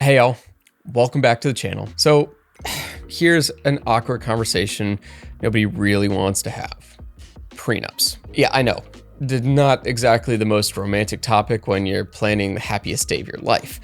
Hey y'all, welcome back to the channel. So here's an awkward conversation nobody really wants to have. Prenups. Yeah, I know. Not exactly the most romantic topic when you're planning the happiest day of your life.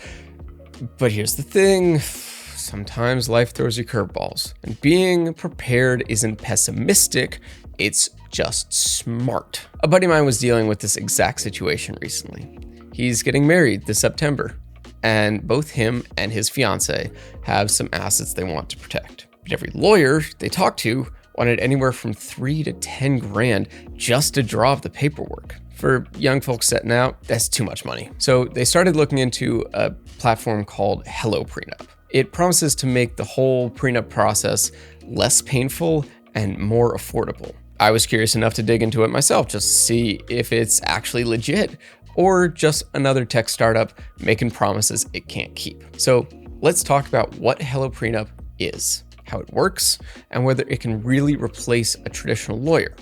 But here's the thing, sometimes life throws you curveballs. And being prepared isn't pessimistic, it's just smart. A buddy of mine was dealing with this exact situation recently. He's getting married this September, and both him and his fiance have some assets they want to protect. But every lawyer they talked to wanted anywhere from 3 to 10 grand just to draw up the paperwork. For young folks setting out, that's too much money. So they started looking into a platform called HelloPrenup. It promises to make the whole prenup process less painful and more affordable. I was curious enough to dig into it myself just to see if it's actually legit or just another tech startup making promises it can't keep. So let's talk about what HelloPrenup is, how it works, and whether it can really replace a traditional lawyer.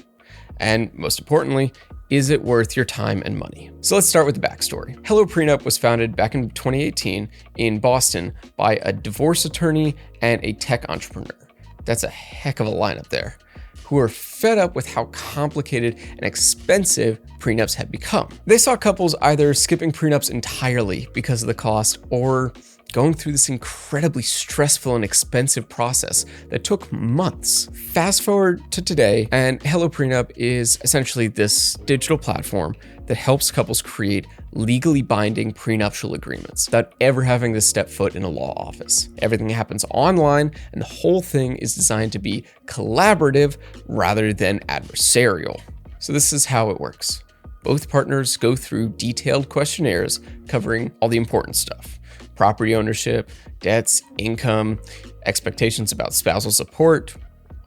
And most importantly, is it worth your time and money? So let's start with the backstory. HelloPrenup was founded back in 2018 in Boston by a divorce attorney and a tech entrepreneur. That's a heck of a lineup there, who are fed up with how complicated and expensive prenups have become. They saw couples either skipping prenups entirely because of the cost or going through this incredibly stressful and expensive process that took months. Fast forward to today, and HelloPrenup is essentially this digital platform that helps couples create legally binding prenuptial agreements without ever having to step foot in a law office. Everything happens online, and the whole thing is designed to be collaborative rather than adversarial. So this is how it works. Both partners go through detailed questionnaires covering all the important stuff: property ownership, debts, income, expectations about spousal support,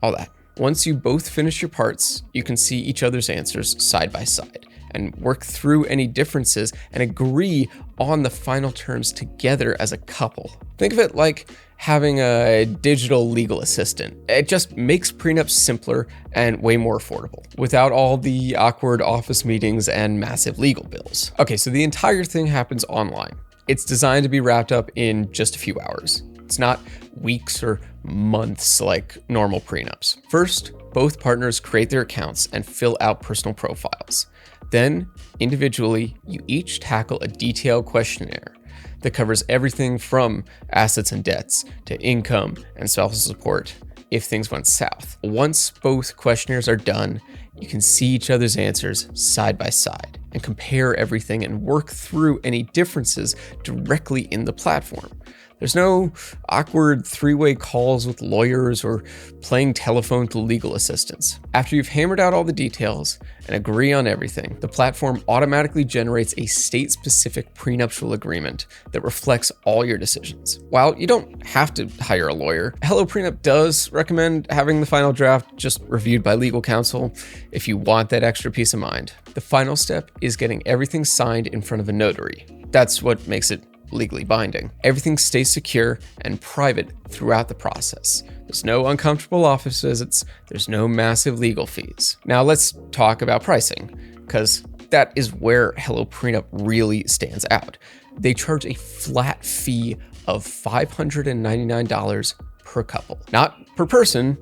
all that. Once you both finish your parts, you can see each other's answers side by side and work through any differences and agree on the final terms together as a couple. Think of it like having a digital legal assistant. It just makes prenups simpler and way more affordable without all the awkward office meetings and massive legal bills. Okay, so the entire thing happens online. It's designed to be wrapped up in just a few hours. It's not weeks or months like normal prenups. First, both partners create their accounts and fill out personal profiles. Then, individually, you each tackle a detailed questionnaire that covers everything from assets and debts to income and spousal support if things went south. Once both questionnaires are done, you can see each other's answers side by side and compare everything and work through any differences directly in the platform. There's no awkward three-way calls with lawyers or playing telephone to legal assistants. After you've hammered out all the details and agree on everything, the platform automatically generates a state-specific prenuptial agreement that reflects all your decisions. While you don't have to hire a lawyer, HelloPrenup does recommend having the final draft just reviewed by legal counsel if you want that extra peace of mind. The final step is getting everything signed in front of a notary. That's what makes it legally binding. Everything stays secure and private throughout the process. There's no uncomfortable office visits, there's no massive legal fees. Now let's talk about pricing, because that is where HelloPrenup really stands out. They charge a flat fee of $599 per couple. Not per person,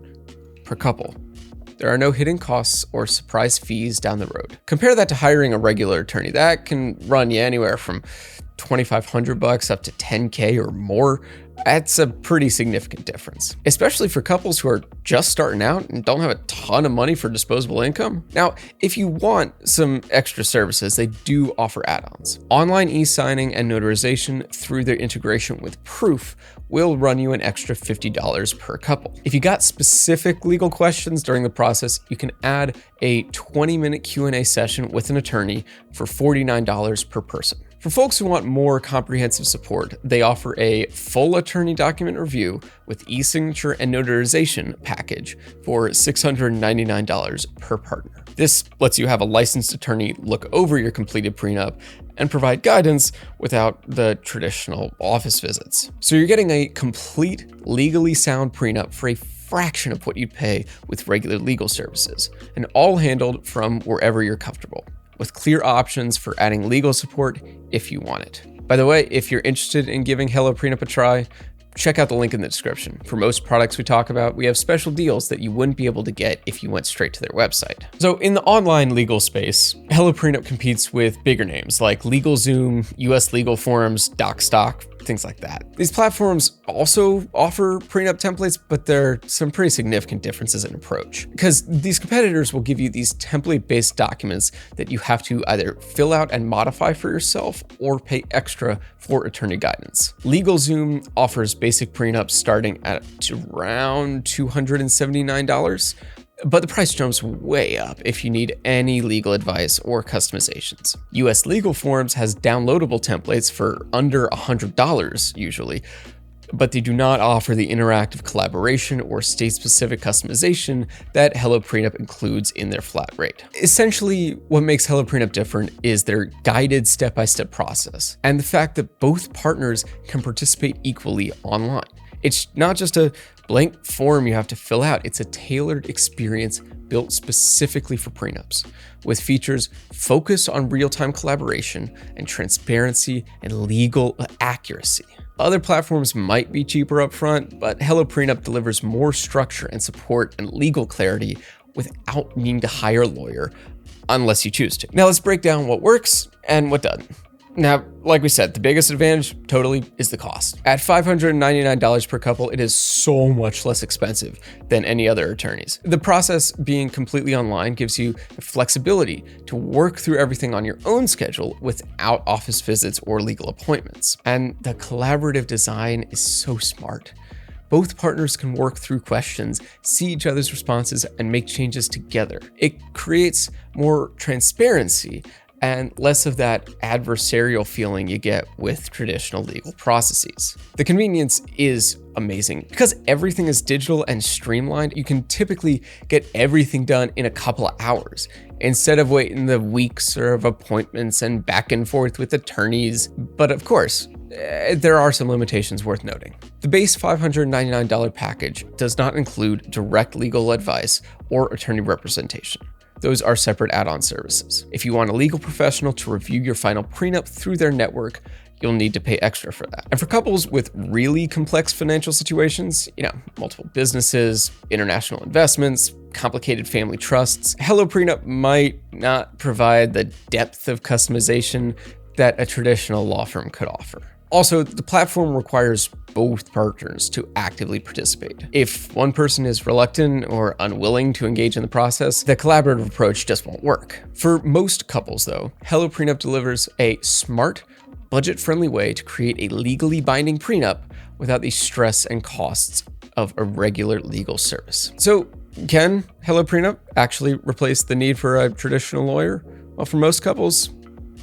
per couple. There are no hidden costs or surprise fees down the road. Compare that to hiring a regular attorney. That can run you anywhere from $2,500 up to $10K or more. That's a pretty significant difference, especially for couples who are just starting out and don't have a ton of money for disposable income. Now, if you want some extra services, they do offer add-ons. Online e-signing and notarization through their integration with Proof will run you an extra $50 per couple. If you got specific legal questions during the process, you can add a 20-minute Q&A session with an attorney for $49 per person. For folks who want more comprehensive support, they offer a full attorney document review with e-signature and notarization package for $699 per partner. This lets you have a licensed attorney look over your completed prenup and provide guidance without the traditional office visits. So you're getting a complete, legally sound prenup for a fraction of what you'd pay with regular legal services, and all handled from wherever you're comfortable, with clear options for adding legal support if you want it. By the way, if you're interested in giving HelloPrenup a try, check out the link in the description. For most products we talk about, we have special deals that you wouldn't be able to get if you went straight to their website. So in the online legal space, HelloPrenup competes with bigger names like LegalZoom, US Legal Forums, DocStock, things like that. These platforms also offer prenup templates, but there are some pretty significant differences in approach, because these competitors will give you these template-based documents that you have to either fill out and modify for yourself or pay extra for attorney guidance. LegalZoom offers basic prenups starting at around $279, but the price jumps way up if you need any legal advice or customizations. US Legal Forums has downloadable templates for under $100 usually, but they do not offer the interactive collaboration or state-specific customization that HelloPrenup includes in their flat rate. Essentially, what makes HelloPrenup different is their guided step-by-step process, and the fact that both partners can participate equally online. It's not just a blank form you have to fill out, it's a tailored experience built specifically for prenups, with features focused on real-time collaboration and transparency and legal accuracy. Other platforms might be cheaper upfront, but HelloPrenup delivers more structure and support and legal clarity without needing to hire a lawyer, unless you choose to. Now let's break down what works and what doesn't. Now, like we said, the biggest advantage totally is the cost. At $599 per couple, it is so much less expensive than any other attorneys. The process being completely online gives you the flexibility to work through everything on your own schedule without office visits or legal appointments. And the collaborative design is so smart. Both partners can work through questions, see each other's responses, and make changes together. It creates more transparency and less of that adversarial feeling you get with traditional legal processes. The convenience is amazing. Because everything is digital and streamlined, you can typically get everything done in a couple of hours, instead of waiting the weeks of appointments and back and forth with attorneys. But of course, there are some limitations worth noting. The base $599 package does not include direct legal advice or attorney representation. Those are separate add-on services. If you want a legal professional to review your final prenup through their network, you'll need to pay extra for that. And for couples with really complex financial situations, multiple businesses, international investments, complicated family trusts, HelloPrenup might not provide the depth of customization that a traditional law firm could offer. Also, the platform requires both partners to actively participate. If one person is reluctant or unwilling to engage in the process, the collaborative approach just won't work. For most couples, though, HelloPrenup delivers a smart, budget-friendly way to create a legally binding prenup without the stress and costs of a regular legal service. So, can HelloPrenup actually replace the need for a traditional lawyer? Well, for most couples,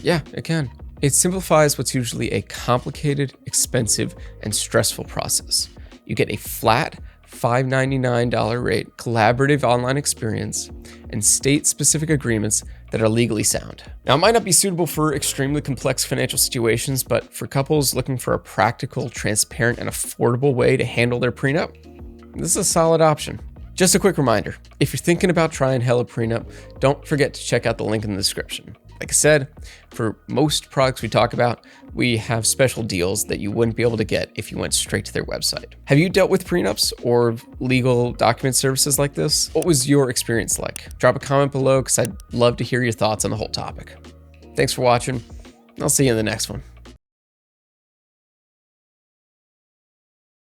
yeah, it can. It simplifies what's usually a complicated, expensive, and stressful process. You get a flat $599 rate, collaborative online experience, and state-specific agreements that are legally sound. Now, it might not be suitable for extremely complex financial situations, but for couples looking for a practical, transparent, and affordable way to handle their prenup, this is a solid option. Just a quick reminder, if you're thinking about trying HelloPrenup, don't forget to check out the link in the description. Like I said, for most products we talk about, we have special deals that you wouldn't be able to get if you went straight to their website. Have you dealt with prenups or legal document services like this? What was your experience like? Drop a comment below because I'd love to hear your thoughts on the whole topic. Thanks for watching. I'll see you in the next one.